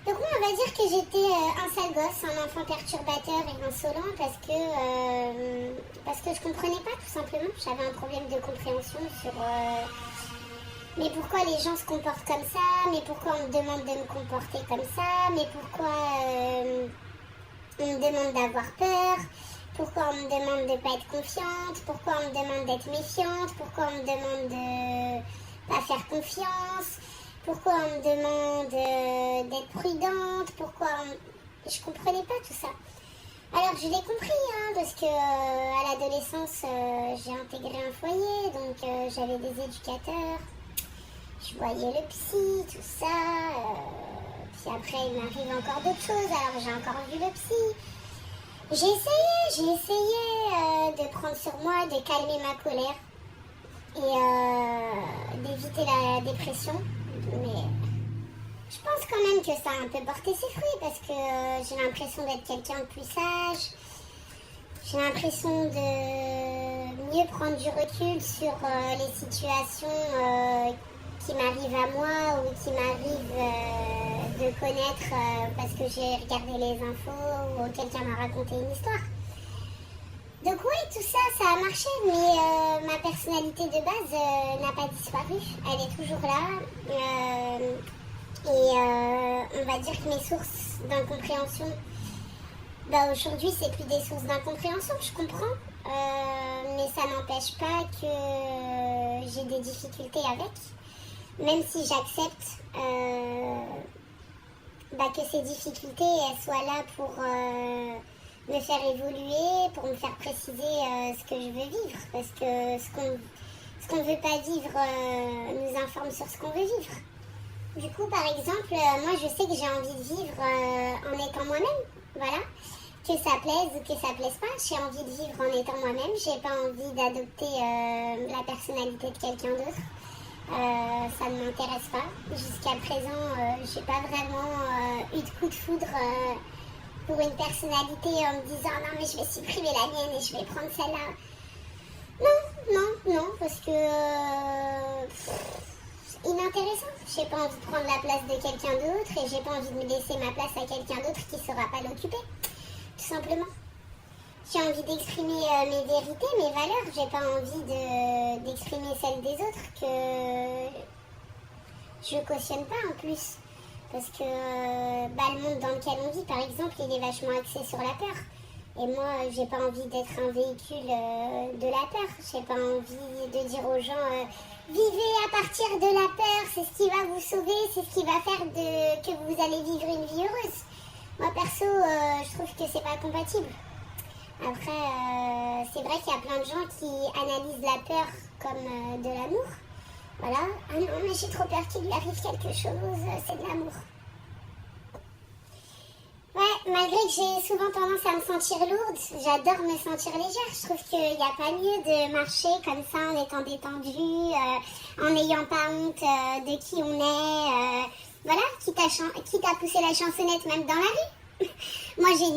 Donc moi, on va dire que j'étais un sale gosse, un enfant perturbateur et insolent parce que je comprenais pas tout simplement. J'avais un problème de compréhension sur mais pourquoi les gens se comportent comme ça, mais pourquoi on me demande de me comporter comme ça, mais pourquoi on me demande d'avoir peur, pourquoi on me demande de ne pas être confiante, pourquoi on me demande d'être méfiante, pourquoi on me demande de pas faire confiance, pourquoi on me demande d'être prudente, Je comprenais pas tout ça. Alors je l'ai compris, hein, parce que à l'adolescence, j'ai intégré un foyer, donc j'avais des éducateurs, je voyais le psy, tout ça, puis après il m'arrive encore d'autres choses, alors j'ai encore vu le psy. J'ai essayé de prendre sur moi, de calmer ma colère et d'éviter la dépression, mais je pense quand même que ça a un peu porté ses fruits parce que j'ai l'impression d'être quelqu'un de plus sage, j'ai l'impression de mieux prendre du recul sur les situations qui m'arrivent à moi ou qui m'arrivent de connaître parce que j'ai regardé les infos ou quelqu'un m'a raconté une histoire. Donc oui, tout ça, ça a marché, mais ma personnalité de base n'a pas disparu. Elle est toujours là. On va dire que mes sources d'incompréhension, aujourd'hui, c'est plus des sources d'incompréhension, je comprends. Mais ça n'empêche pas que j'ai des difficultés avec. Même si j'accepte que ces difficultés elles soient là pour me faire évoluer, pour me faire préciser ce que je veux vivre. Parce que ce qu'on ne veut pas vivre nous informe sur ce qu'on veut vivre. Du coup, par exemple, moi je sais que j'ai envie de vivre en étant moi-même. Voilà. Que ça plaise ou que ça plaise pas, j'ai envie de vivre en étant moi-même. J'ai pas envie d'adopter la personnalité de quelqu'un d'autre. Ça ne m'intéresse pas. Jusqu'à présent, j'ai pas vraiment eu de coup de foudre pour une personnalité en me disant non mais je vais supprimer la mienne et je vais prendre celle-là. Non, parce que c'est inintéressant. J'ai pas envie de prendre la place de quelqu'un d'autre et j'ai pas envie de me laisser ma place à quelqu'un d'autre qui saura pas l'occuper. Tout simplement. J'ai envie d'exprimer mes vérités, mes valeurs. J'ai pas envie d'exprimer celles des autres que je cautionne pas en plus. Parce que le monde dans lequel on vit, par exemple, il est vachement axé sur la peur. Et moi, j'ai pas envie d'être un véhicule de la peur. J'ai pas envie de dire aux gens vivez à partir de la peur, c'est ce qui va vous sauver, c'est ce qui va faire que vous allez vivre une vie heureuse. Moi, perso, je trouve que c'est pas compatible. Après, c'est vrai qu'il y a plein de gens qui analysent la peur comme de l'amour. Voilà. Ah non, mais j'ai trop peur qu'il lui arrive quelque chose, c'est de l'amour. Ouais, malgré que j'ai souvent tendance à me sentir lourde, j'adore me sentir légère. Je trouve qu'il n'y a pas mieux de marcher comme ça en étant détendu, en n'ayant pas honte de qui on est. Voilà, quitte à pousser la chansonnette même dans la rue. Moi, j'ai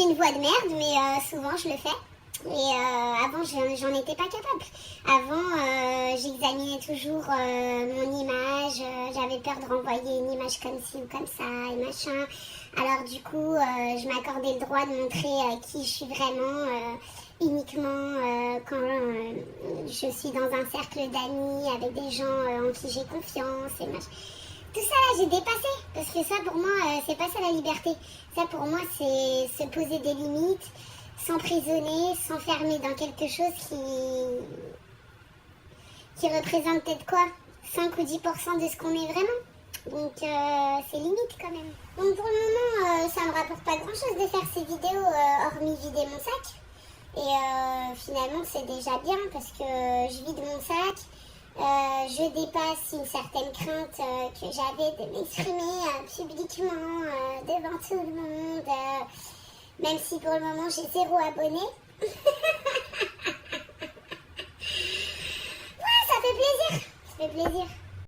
une voix de merde, mais souvent je le fais. Et avant, j'en étais pas capable. Avant, j'examinais toujours mon image. J'avais peur de renvoyer une image comme ci ou comme ça et machin. Alors du coup, je m'accordais le droit de montrer qui je suis vraiment uniquement quand je suis dans un cercle d'amis avec des gens en qui j'ai confiance et machin. Tout ça là, j'ai dépassé, parce que ça pour moi, c'est pas ça la liberté. Ça pour moi, c'est se poser des limites, s'emprisonner, s'enfermer dans quelque chose qui représente peut-être quoi 5 ou 10% de ce qu'on est vraiment. Donc c'est limite quand même. Donc pour le moment, ça me rapporte pas grand-chose de faire ces vidéos, hormis vider mon sac. Et finalement, c'est déjà bien, parce que je vide mon sac. Je dépasse une certaine crainte que j'avais de m'exprimer publiquement devant tout le monde, même si pour le moment j'ai 0 abonné. Ouais, ça fait plaisir,